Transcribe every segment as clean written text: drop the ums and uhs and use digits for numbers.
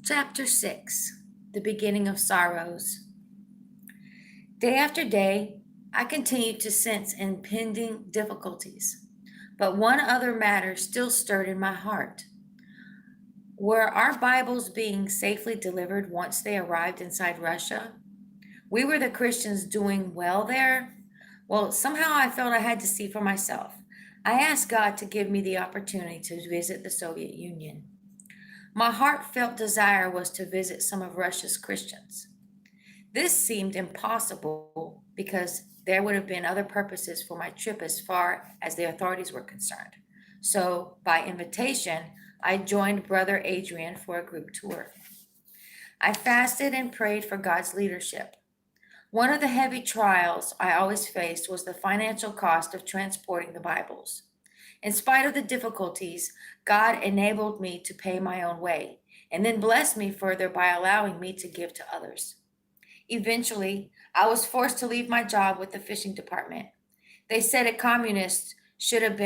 Chapter 6. The Beginning of Sorrows. Day after day, I continued to sense impending difficulties, but one other matter still stirred in my heart. Were our Bibles being safely delivered once they arrived inside Russia? We were the Christians doing well there? Well, somehow I felt I had to see for myself. I asked God to give me the opportunity to visit the Soviet Union. My heartfelt desire was to visit some of Russia's Christians. This seemed impossible because there would have been other purposes for my trip as far as the authorities were concerned. So, by invitation, I joined Brother Adrian for a group tour. I fasted and prayed for God's leadership. One of the heavy trials I always faced was the financial cost of transporting the Bibles. In spite of the difficulties, God enabled me to pay my own way and then blessed me further by allowing me to give to others. Eventually, I was forced to leave my job with the fishing department. They said a communist should have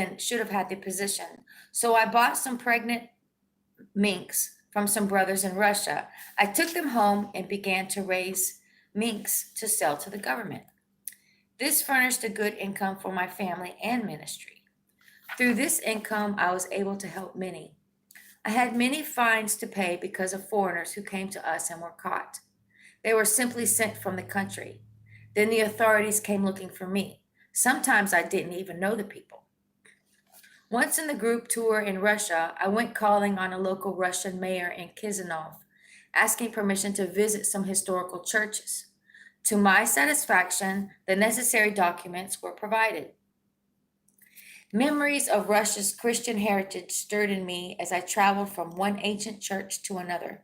had the position. So I bought some pregnant minks from some brothers in Russia. I took them home and began to raise minks to sell to the government. This furnished a good income for my family and ministry. Through this income, I was able to help many. I had many fines to pay because of foreigners who came to us and were caught. They were simply sent from the country. Then the authorities came looking for me. Sometimes I didn't even know the people. Once in the group tour in Russia, I went calling on a local Russian mayor in Chisinau, asking permission to visit some historical churches. To my satisfaction, the necessary documents were provided. Memories of Russia's Christian heritage stirred in me as I traveled from one ancient church to another.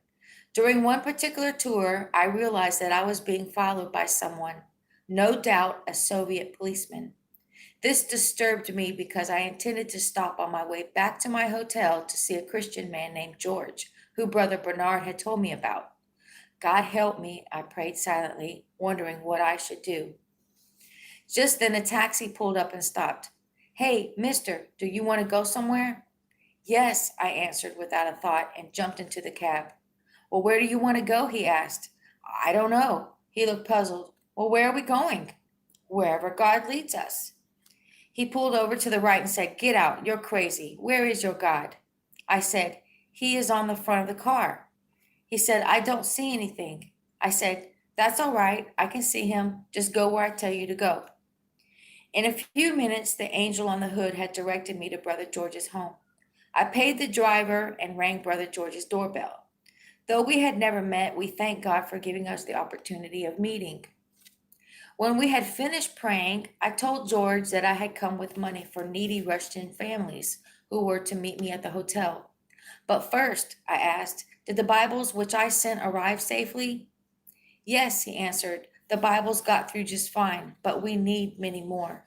During one particular tour, I realized that I was being followed by someone, no doubt a Soviet policeman. This disturbed me because I intended to stop on my way back to my hotel to see a Christian man named George, who Brother Bernard had told me about. God help me, I prayed silently, wondering what I should do. Just then a taxi pulled up and stopped. Hey, mister, do you want to go somewhere? Yes, I answered without a thought and jumped into the cab. Well, where do you want to go? He asked. I don't know. He looked puzzled. Well, where are we going? Wherever God leads us. He pulled over to the right and said, Get out. You're crazy. Where is your God? I said, He is on the front of the car. He said, I don't see anything. I said, That's all right. I can see him. Just go where I tell you to go. In a few minutes, the angel on the hood had directed me to Brother George's home. I paid the driver and rang Brother George's doorbell. Though we had never met, we thanked God for giving us the opportunity of meeting. When we had finished praying, I told George that I had come with money for needy Russian families who were to meet me at the hotel. But first, I asked, did the Bibles which I sent arrive safely? Yes, he answered, the Bibles got through just fine, but we need many more.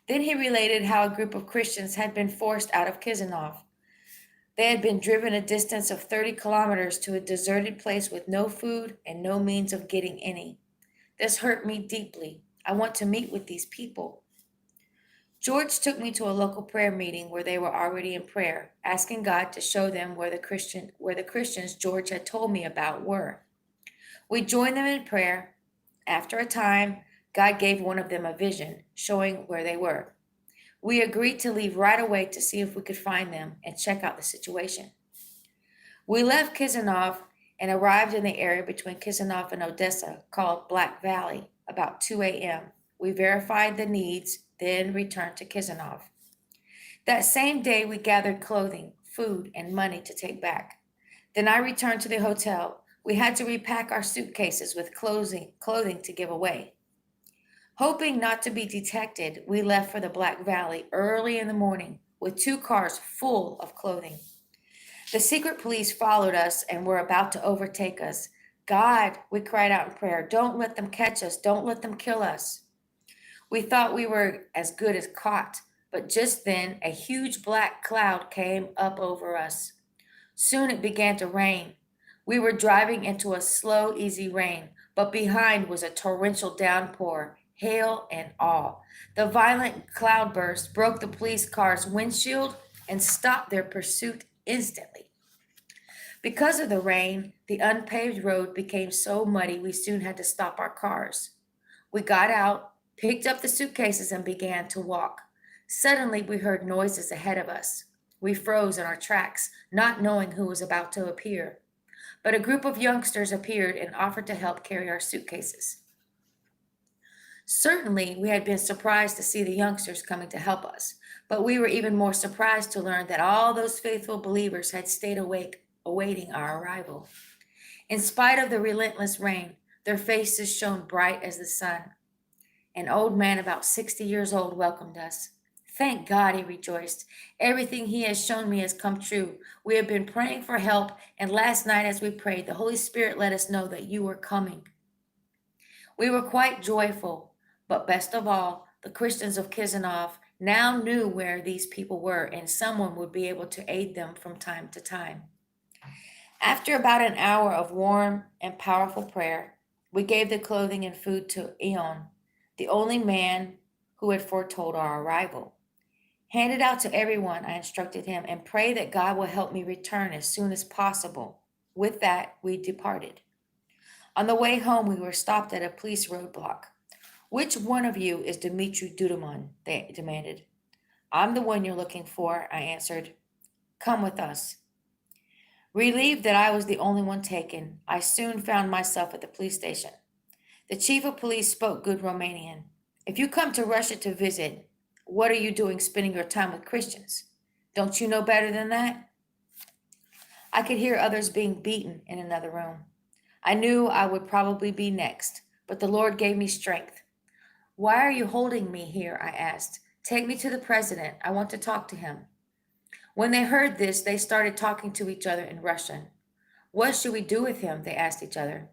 Then he related how a group of Christians had been forced out of Chisinau. They had been driven a distance of 30 kilometers to a deserted place with no food and no means of getting any. This hurt me deeply. I want to meet with these people. George took me to a local prayer meeting where they were already in prayer, asking God to show them where the Christians George had told me about were. We joined them in prayer. After a time, God gave one of them a vision showing where they were. We agreed to leave right away to see if we could find them and check out the situation. We left Chisinau and arrived in the area between Chisinau and Odessa called Black Valley about 2 a.m. We verified the needs, then returned to Chisinau. That same day, we gathered clothing, food, and money to take back. Then I returned to the hotel. We had to repack our suitcases with clothing to give away. Hoping not to be detected, we left for the Black Valley early in the morning with 2 cars full of clothing. The secret police followed us and were about to overtake us. God, we cried out in prayer, don't let them catch us. Don't let them kill us. We thought we were as good as caught, but just then a huge black cloud came up over us. Soon it began to rain. We were driving into a slow, easy rain, but behind was a torrential downpour, hail and all. The violent cloudburst broke the police car's windshield and stopped their pursuit instantly. Because of the rain, the unpaved road became so muddy we soon had to stop our cars. We got out, picked up the suitcases, and began to walk. Suddenly, we heard noises ahead of us. We froze in our tracks, not knowing who was about to appear. But a group of youngsters appeared and offered to help carry our suitcases. Certainly, we had been surprised to see the youngsters coming to help us, but we were even more surprised to learn that all those faithful believers had stayed awake, awaiting our arrival. In spite of the relentless rain, their faces shone bright as the sun. An old man about 60 years old welcomed us. Thank God, he rejoiced. Everything he has shown me has come true. We have been praying for help, and last night as we prayed, the Holy Spirit let us know that you were coming. We were quite joyful, but best of all, the Christians of Chisinau now knew where these people were, and someone would be able to aid them from time to time. After about an hour of warm and powerful prayer, we gave the clothing and food to Eon, the only man who had foretold our arrival. Hand it out to everyone, I instructed him, and pray that God will help me return as soon as possible. With that, we departed. On the way home, we were stopped at a police roadblock. Which one of you is Dumitru Duduman? They demanded. I'm the one you're looking for, I answered. Come with us. Relieved that I was the only one taken, I soon found myself at the police station. The chief of police spoke good Romanian. If you come to Russia to visit, what are you doing spending your time with Christians? Don't you know better than that? I could hear others being beaten in another room. I knew I would probably be next, but the Lord gave me strength. Why are you holding me here? I asked. Take me to the president. I want to talk to him. When they heard this, they started talking to each other in Russian. What should we do with him? They asked each other.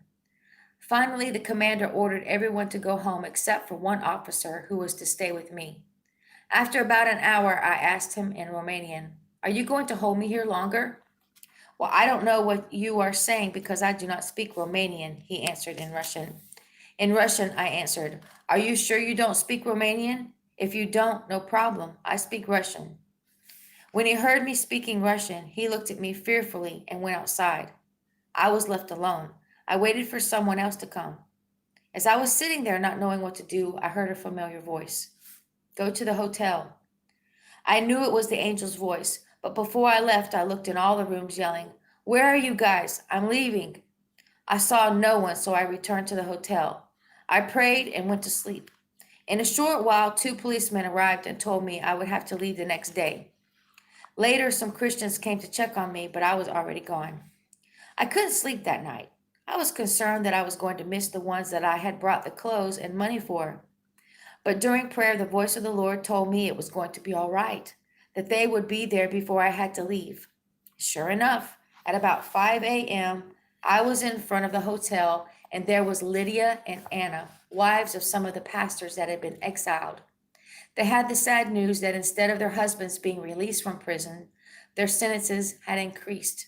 Finally, the commander ordered everyone to go home except for one officer who was to stay with me. After about an hour, I asked him in Romanian, Are you going to hold me here longer? Well, I don't know what you are saying because I do not speak Romanian, he answered in Russian. In Russian, I answered, Are you sure you don't speak Romanian? If you don't, no problem. I speak Russian. When he heard me speaking Russian, he looked at me fearfully and went outside. I was left alone. I waited for someone else to come. As I was sitting there not knowing what to do, I heard a familiar voice. Go to the hotel. I knew it was the angel's voice, but before I left, I looked in all the rooms yelling, Where are you guys? I'm leaving. I saw no one, so I returned to the hotel. I prayed and went to sleep. In a short while, 2 policemen arrived and told me I would have to leave the next day. Later, some Christians came to check on me, but I was already gone. I couldn't sleep that night. I was concerned that I was going to miss the ones that I had brought the clothes and money for. But during prayer, the voice of the Lord told me it was going to be all right, that they would be there before I had to leave. Sure enough, at about 5 a.m., I was in front of the hotel, and there was Lydia and Anna, wives of some of the pastors that had been exiled. They had the sad news that instead of their husbands being released from prison, their sentences had increased.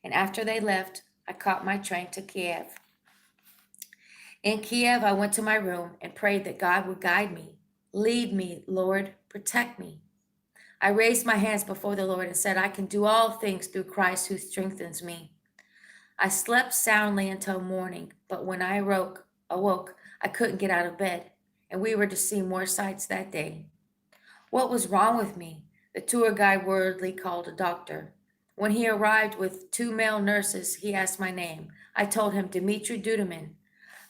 And after they left, I caught my train to Kiev. In Kiev, I went to my room and prayed that God would guide me. Lead me, Lord, protect me. I raised my hands before the Lord and said, I can do all things through Christ who strengthens me. I slept soundly until morning, but when I awoke, I couldn't get out of bed, and we were to see more sights that day. What was wrong with me? The tour guide worriedly called a doctor. When he arrived with 2 male nurses, he asked my name. I told him Dumitru Duduman.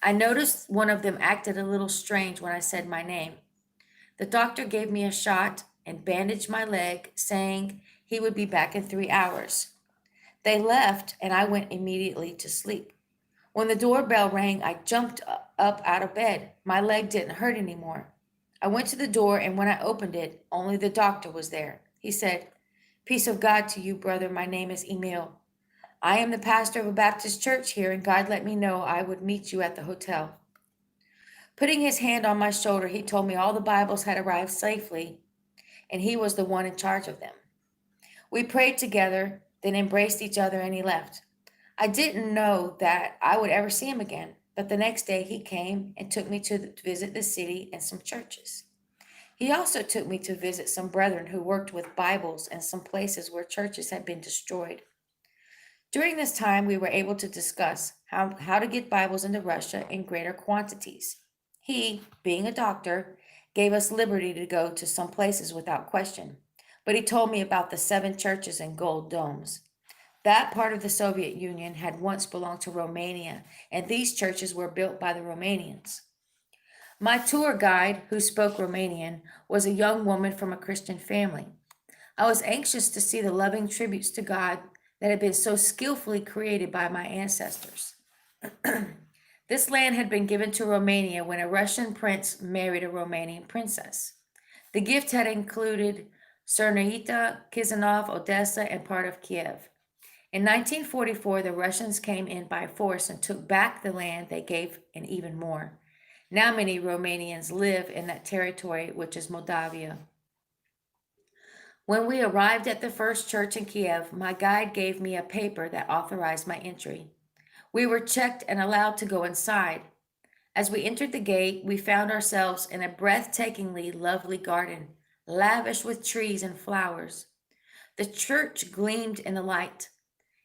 I noticed one of them acted a little strange when I said my name. The doctor gave me a shot and bandaged my leg, saying he would be back in 3 hours. They left, and I went immediately to sleep. When the doorbell rang, I jumped up out of bed. My leg didn't hurt anymore. I went to the door, and when I opened it, only the doctor was there. He said, Peace of God to you, brother. My name is Emil. I am the pastor of a Baptist church here, and God let me know I would meet you at the hotel. Putting his hand on my shoulder, he told me all the Bibles had arrived safely, and he was the one in charge of them. We prayed together, then embraced each other, and he left. I didn't know that I would ever see him again, but the next day he came and took me to visit the city and some churches. He also took me to visit some brethren who worked with Bibles and some places where churches had been destroyed. During this time, we were able to discuss how to get Bibles into Russia in greater quantities. He, being a doctor, gave us liberty to go to some places without question, but he told me about the 7 churches and gold domes. That part of the Soviet Union had once belonged to Romania, and these churches were built by the Romanians. My tour guide, who spoke Romanian, was a young woman from a Christian family. I was anxious to see the loving tributes to God that had been so skillfully created by my ancestors. This land had been given to Romania when a Russian prince married a Romanian princess. The gift had included Cernaita, Chisinau, Odessa, and part of Kiev. In 1944, the Russians came in by force and took back the land they gave and even more. Now many Romanians live in that territory, which is Moldavia. When we arrived at the first church in Kiev, my guide gave me a paper that authorized my entry. We were checked and allowed to go inside. As we entered the gate, we found ourselves in a breathtakingly lovely garden, lavish with trees and flowers. The church gleamed in the light.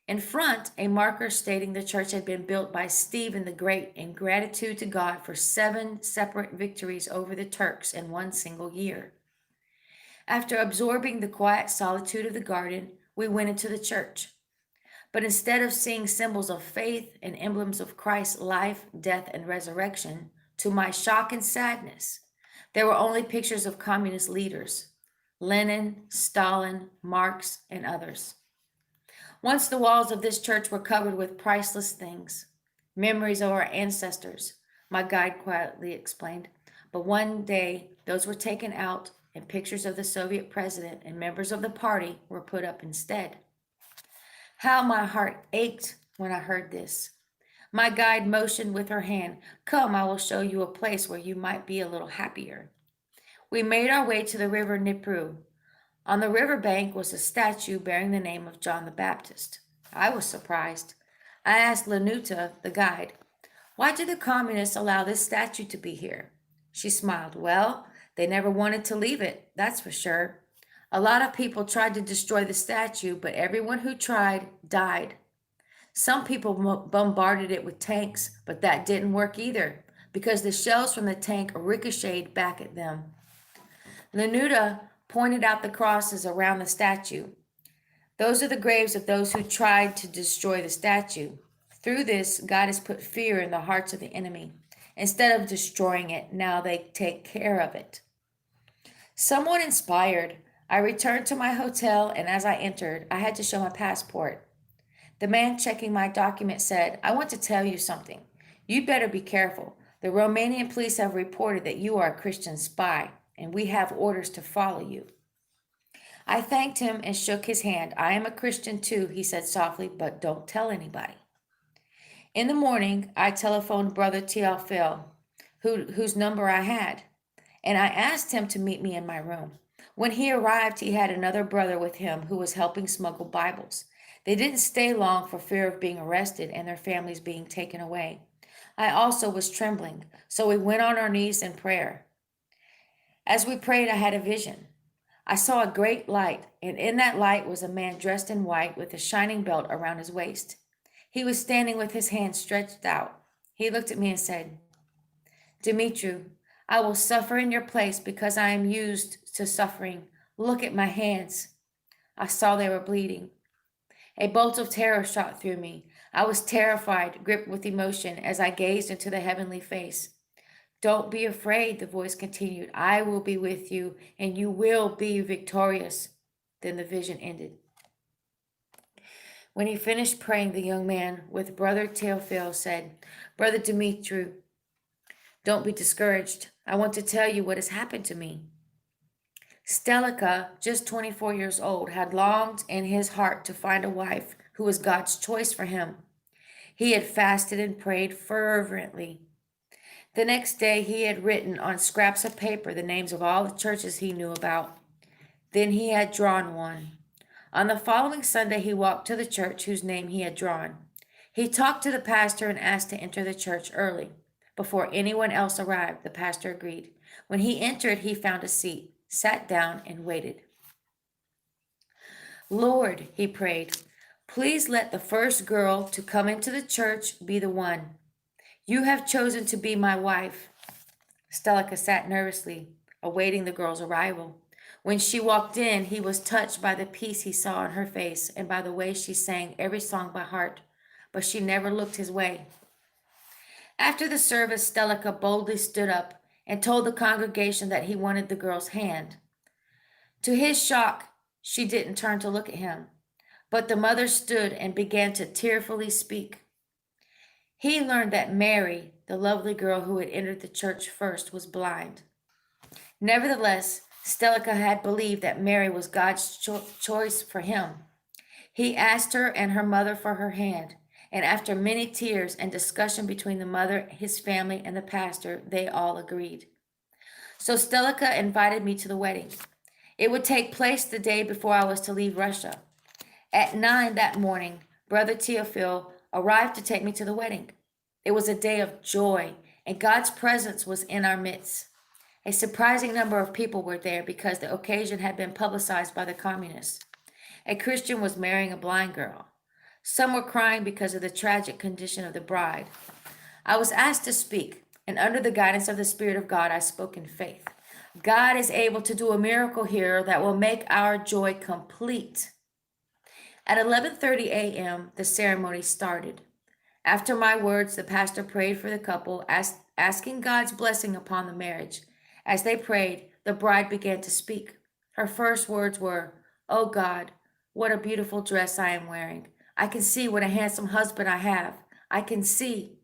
In front, a marker stating the church had been built by Stephen the Great in gratitude to God for 7 separate victories over the Turks in one single year. After absorbing the quiet solitude of the garden, we went into the church. But instead of seeing symbols of faith and emblems of Christ's life, death, and resurrection, to my shock and sadness, there were only pictures of communist leaders: Lenin, Stalin, Marx, and others. Once the walls of this church were covered with priceless things, memories of our ancestors, my guide quietly explained. But one day, those were taken out, and pictures of the Soviet president and members of the party were put up instead. How my heart ached when I heard this. My guide motioned with her hand. Come, I will show you a place where you might be a little happier. We made our way to the river Dnipro. On the river bank was a statue bearing the name of John the Baptist. I was surprised. I asked Lanuta, the guide, why did the communists allow this statue to be here? She smiled. Well, they never wanted to leave it, that's for sure. A lot of people tried to destroy the statue, but everyone who tried died. Some people bombarded it with tanks, but that didn't work either, because the shells from the tank ricocheted back at them. Lanuta pointed out the crosses around the statue. Those are the graves of those who tried to destroy the statue. Through this, God has put fear in the hearts of the enemy. Instead of destroying it, now they take care of it. Somewhat inspired, I returned to my hotel, and as I entered, I had to show my passport. The man checking my document said, I want to tell you something. You'd better be careful. The Romanian police have reported that you are a Christian spy, and we have orders to follow you. I thanked him and shook his hand. I am a Christian too, he said softly, but don't tell anybody. In the morning, I telephoned Brother Teofil, whose number I had, and I asked him to meet me in my room. When he arrived, he had another brother with him who was helping smuggle Bibles. They didn't stay long for fear of being arrested and their families being taken away. I also was trembling, so we went on our knees in prayer. As we prayed, I had a vision. I saw a great light, and in that light was a man dressed in white with a shining belt around his waist. He was standing with his hands stretched out. He looked at me and said, Dumitru, I will suffer in your place because I am used to suffering. Look at my hands. I saw they were bleeding. A bolt of terror shot through me. I was terrified, gripped with emotion as I gazed into the heavenly face. Don't be afraid, the voice continued. I will be with you, and you will be victorious. Then the vision ended. When he finished praying, the young man with Brother Teofil said, Brother Dumitru, don't be discouraged. I want to tell you what has happened to me. Stelika, just 24 years old, had longed in his heart to find a wife who was God's choice for him. He had fasted and prayed fervently. The next day, he had written on scraps of paper the names of all the churches he knew about. Then he had drawn one. On the following Sunday, he walked to the church whose name he had drawn. He talked to the pastor and asked to enter the church early. Before anyone else arrived, the pastor agreed. When he entered, he found a seat, sat down, and waited. Lord, he prayed, Please let the first girl to come into the church be the one. You have chosen to be my wife. Stelika sat nervously, awaiting the girl's arrival. When she walked in, he was touched by the peace he saw on her face and by the way she sang every song by heart, but she never looked his way. After the service, Stelika boldly stood up and told the congregation that he wanted the girl's hand. To his shock, she didn't turn to look at him, but the mother stood and began to tearfully speak. He learned that Mary, the lovely girl who had entered the church first, was blind. Nevertheless, Stelika had believed that Mary was God's choice for him. He asked her and her mother for her hand, and after many tears and discussion between the mother, his family, and the pastor, they all agreed. So Stelika invited me to the wedding. It would take place the day before I was to leave Russia. At 9 that morning, Brother Teofil arrived to take me to the wedding. It was a day of joy, and God's presence was in our midst. A surprising number of people were there because the occasion had been publicized by the communists. A Christian was marrying a blind girl. Some were crying because of the tragic condition of the bride. I was asked to speak, and under the guidance of the Spirit of God, I spoke in faith. God is able to do a miracle here that will make our joy complete. At 11:30 a.m., the ceremony started. After my words, the pastor prayed for the couple, asking God's blessing upon the marriage. As they prayed, the bride began to speak. Her first words were, "Oh God, what a beautiful dress I am wearing. I can see what a handsome husband I have. I can see."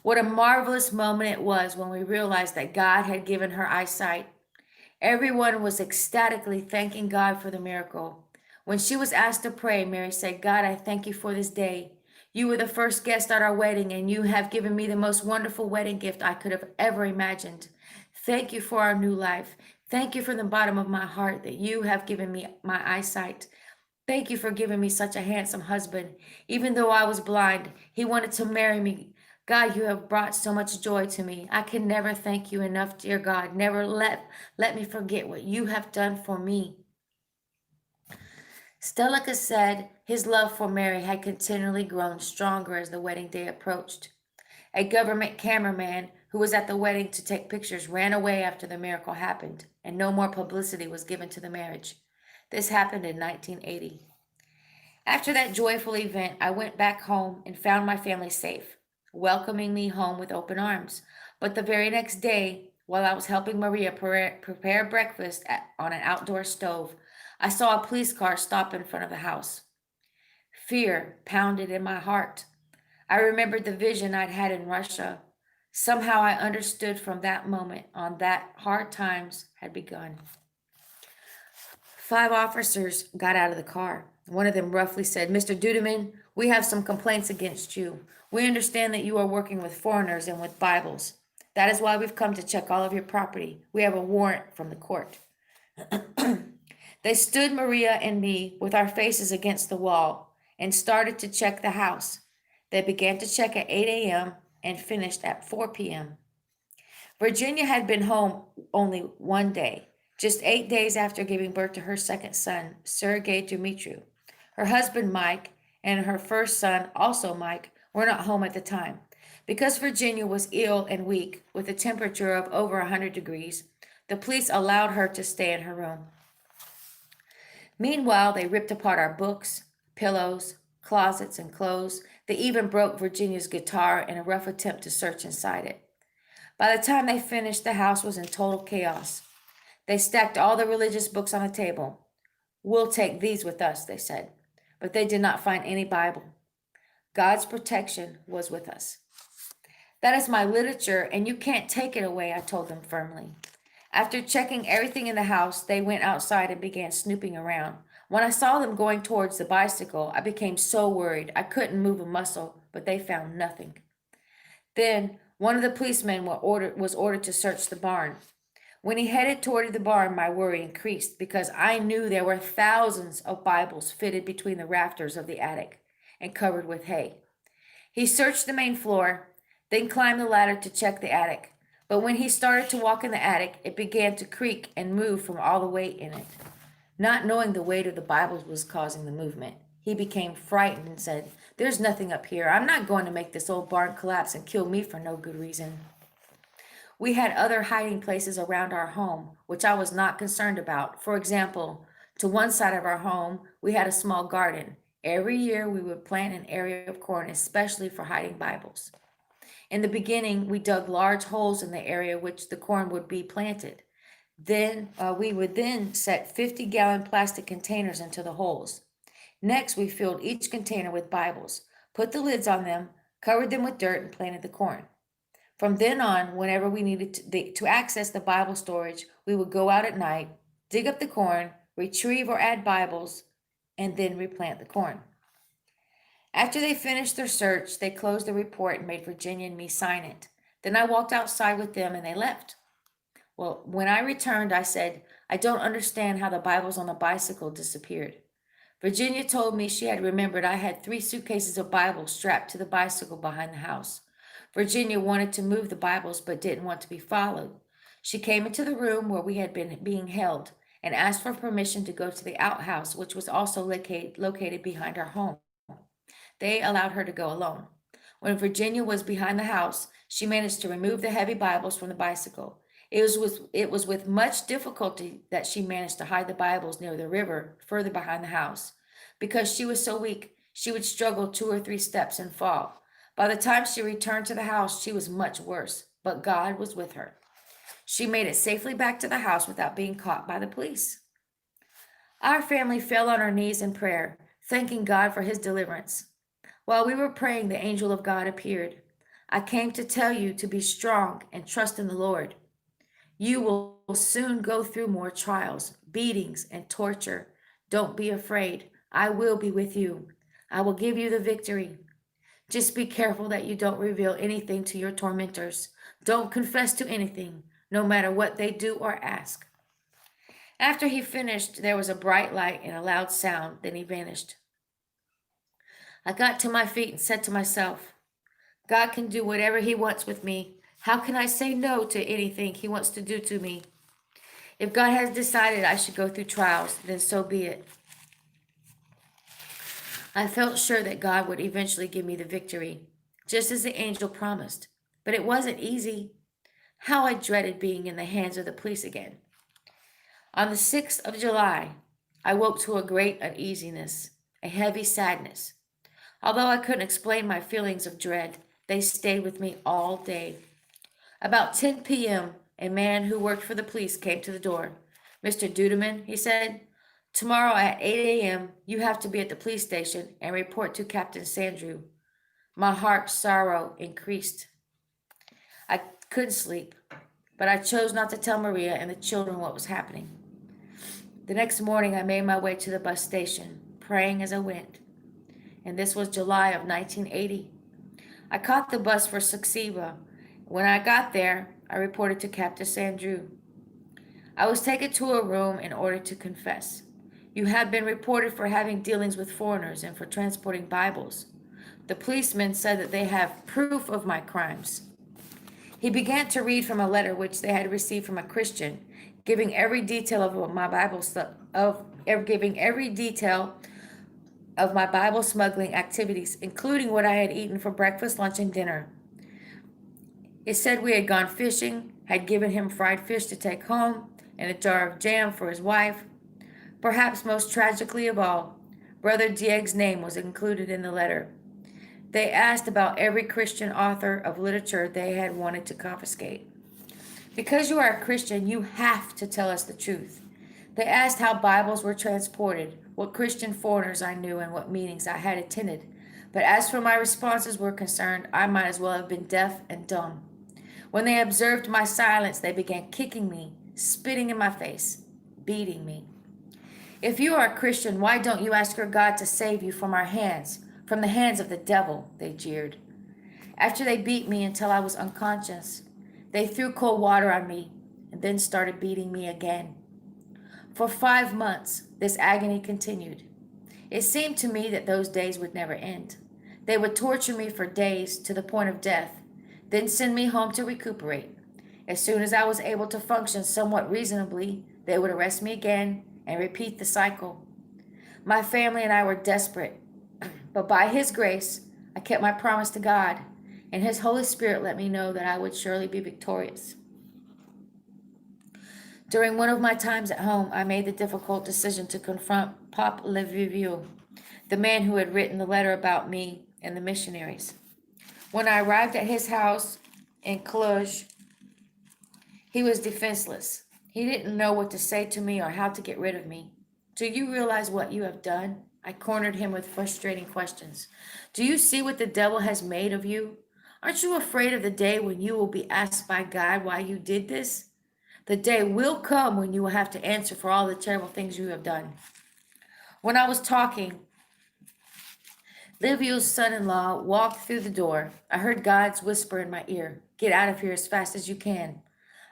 What a marvelous moment it was when we realized that God had given her eyesight. Everyone was ecstatically thanking God for the miracle. When she was asked to pray, Mary said, "God, I thank you for this day. You were the first guest at our wedding, and you have given me the most wonderful wedding gift I could have ever imagined. Thank you for our new life. Thank you from the bottom of my heart that you have given me my eyesight. Thank you for giving me such a handsome husband. Even though I was blind, he wanted to marry me. God, you have brought so much joy to me. I can never thank you enough, dear God. Never let me forget what you have done for me." Stelika said his love for Mary had continually grown stronger as the wedding day approached. A government cameraman who was at the wedding to take pictures ran away after the miracle happened, and no more publicity was given to the marriage. This happened in 1980. After that joyful event, I went back home and found my family safe, welcoming me home with open arms. But the very next day, while I was helping Maria prepare breakfast on an outdoor stove, I saw a police car stop in front of the house. Fear pounded in my heart. I remembered the vision I'd had in Russia. Somehow I understood from that moment on that hard times had begun. 5 officers got out of the car. One of them roughly said, "Mr. Duduman, we have some complaints against you. We understand that you are working with foreigners and with Bibles. That is why we've come to check all of your property. We have a warrant from the court." They stood Maria and me with our faces against the wall and started to check the house. They began to check at 8 a.m. and finished at 4 p.m. Virginia had been home only one day, just 8 days after giving birth to her second son, Sergei Dumitru. Her husband, Mike, and her first son, also Mike, were not home at the time. Because Virginia was ill and weak, with a temperature of over 100 degrees, the police allowed her to stay in her room. Meanwhile, they ripped apart our books, pillows, closets, and clothes. They even broke Virginia's guitar in a rough attempt to search inside it. By the time they finished, the house was in total chaos. They stacked all the religious books on the table. "We'll take these with us," they said. But they did not find any Bible. God's protection was with us. "That is my literature, and you can't take it away," I told them firmly. After checking everything in the house, they went outside and began snooping around. When I saw them going towards the bicycle, I became so worried I couldn't move a muscle, but they found nothing. Then one of the policemen was ordered to search the barn. When he headed toward the barn, my worry increased because I knew there were thousands of Bibles fitted between the rafters of the attic and covered with hay. He searched the main floor, then climbed the ladder to check the attic. But when he started to walk in the attic, it began to creak and move from all the weight in it. Not knowing the weight of the Bibles was causing the movement, He became frightened and said, "There's nothing up here. I'm not going to make this old barn collapse and kill me for no good reason." We had other hiding places around our home, which I was not concerned about. For example, to one side of our home, we had a small garden. Every year, we would plant an area of corn, especially for hiding Bibles. In the beginning, we dug large holes in the area which the corn would be planted. Then we would then set 50-gallon plastic containers into the holes. Next, we filled each container with Bibles, put the lids on them, covered them with dirt, and planted the corn. From then on, whenever we needed to access the Bible storage, we would go out at night, dig up the corn, retrieve or add Bibles, and then replant the corn. After they finished their search, they closed the report and made Virginia and me sign it. Then I walked outside with them and they left. Well, when I returned, I said, "I don't understand how the Bibles on the bicycle disappeared." Virginia told me she had remembered I had 3 suitcases of Bibles strapped to the bicycle behind the house. Virginia wanted to move the Bibles but didn't want to be followed. She came into the room where we had been being held and asked for permission to go to the outhouse, which was also located behind our home. They allowed her to go alone. When Virginia was behind the house, she managed to remove the heavy Bibles from the bicycle. It was with much difficulty that she managed to hide the Bibles near the river further behind the house. Because she was so weak, she would struggle 2 or 3 steps and fall. By the time she returned to the house, she was much worse, but God was with her. She made it safely back to the house without being caught by the police. Our family fell on our knees in prayer, thanking God for his deliverance. While we were praying, the angel of God appeared. "I came to tell you to be strong and trust in the Lord. You will soon go through more trials, beatings, and torture. Don't be afraid. I will be with you. I will give you the victory. Just be careful that you don't reveal anything to your tormentors. Don't confess to anything, no matter what they do or ask." After he finished, there was a bright light and a loud sound. Then he vanished. I got to my feet and said to myself, "God can do whatever he wants with me. How can I say no to anything he wants to do to me? If God has decided I should go through trials, then so be it." I felt sure that God would eventually give me the victory, just as the angel promised. But it wasn't easy. How I dreaded being in the hands of the police again. On the 6th of July, I woke to a great uneasiness, a heavy sadness. Although I couldn't explain my feelings of dread, they stayed with me all day. About 10 p.m., a man who worked for the police came to the door. "Mr. Duduman," he said, "tomorrow at 8 a.m., you have to be at the police station and report to Captain Sandrew." My heart's sorrow increased. I couldn't sleep, but I chose not to tell Maria and the children what was happening. The next morning, I made my way to the bus station, praying as I went. And this was July of 1980. I caught the bus for Saxiba. When I got there, I reported to Captain Sandrew. I was taken to a room in order to confess. "You have been reported for having dealings with foreigners and for transporting Bibles." The policemen said that they have proof of my crimes. He began to read from a letter which they had received from a Christian, giving every detail of my Bible smuggling activities, including what I had eaten for breakfast, lunch, and dinner. It said we had gone fishing, had given him fried fish to take home, and a jar of jam for his wife. Perhaps most tragically of all, Brother Dieg's name was included in the letter. They asked about every Christian author of literature they had wanted to confiscate. "Because you are a Christian, you have to tell us the truth." They asked how Bibles were transported, what Christian foreigners I knew, and what meetings I had attended. But as for my responses were concerned, I might as well have been deaf and dumb. When they observed my silence, they began kicking me, spitting in my face, beating me. "If you are a Christian, why don't you ask your God to save you from our hands, from the hands of the devil?" they jeered. After they beat me until I was unconscious, they threw cold water on me and then started beating me again. For 5 months, this agony continued. It seemed to me that those days would never end. They would torture me for days to the point of death, then send me home to recuperate. As soon as I was able to function somewhat reasonably, they would arrest me again and repeat the cycle. My family and I were desperate, but by His grace, I kept my promise to God, and His Holy Spirit let me know that I would surely be victorious. During one of my times at home, I made the difficult decision to confront Pop Levivieux, the man who had written the letter about me and the missionaries. When I arrived at his house in Cluj, he was defenseless. He didn't know what to say to me or how to get rid of me. Do you realize what you have done? I cornered him with frustrating questions. Do you see what the devil has made of you? Aren't you afraid of the day when you will be asked by God why you did this? The day will come when you will have to answer for all the terrible things you have done. When I was talking, Liviu's son-in-law walked through the door. I heard God's whisper in my ear, "Get out of here as fast as you can."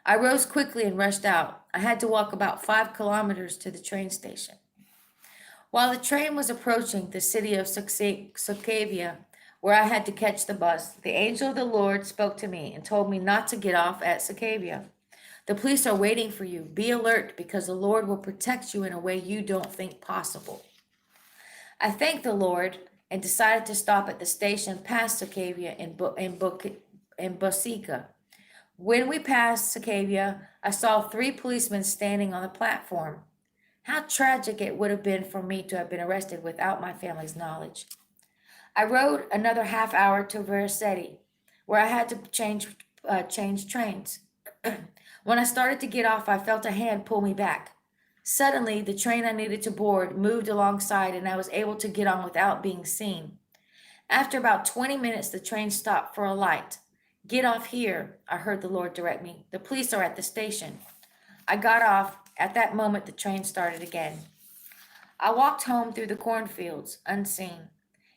I rose quickly and rushed out. I had to walk about 5 kilometers to the train station. While the train was approaching the city of Sukavia, where I had to catch the bus, the angel of the Lord spoke to me and told me not to get off at Sukavia. The police are waiting for you. Be alert because the Lord will protect you in a way you don't think possible. I thanked the Lord and decided to stop at the station past Sukavia in Bosica. When we passed Sukavia, I saw 3 policemen standing on the platform. How tragic it would have been for me to have been arrested without my family's knowledge. I rode another half hour to Veraceti, where I had to change trains. When I started to get off, I felt a hand pull me back. Suddenly, the train I needed to board moved alongside and I was able to get on without being seen. After about 20 minutes, the train stopped for a light. "Get off here," I heard the Lord direct me. "The police are at the station." I got off. At that moment, the train started again. I walked home through the cornfields, unseen.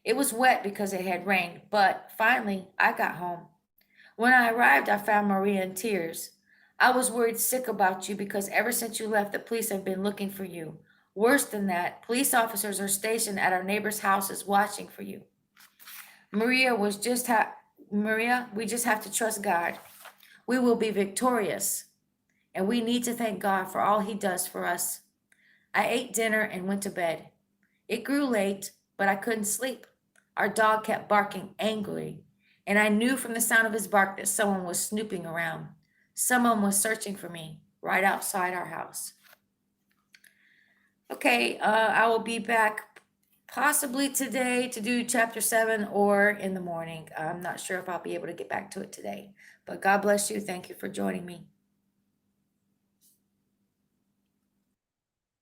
It was wet because it had rained, but finally, I got home. When I arrived, I found Maria in tears. "I was worried sick about you because ever since you left, the police have been looking for you. Worse than that, police officers are stationed at our neighbors' houses watching for you. Maria, we just have to trust God. We will be victorious, and we need to thank God for all He does for us." I ate dinner and went to bed. It grew late, but I couldn't sleep. Our dog kept barking angrily, and I knew from the sound of his bark that someone was snooping around. Someone was searching for me right outside our house. Okay, I will be back possibly today to do chapter 7 or in the morning. I'm not sure if I'll be able to get back to it today. But God bless you. Thank you for joining me.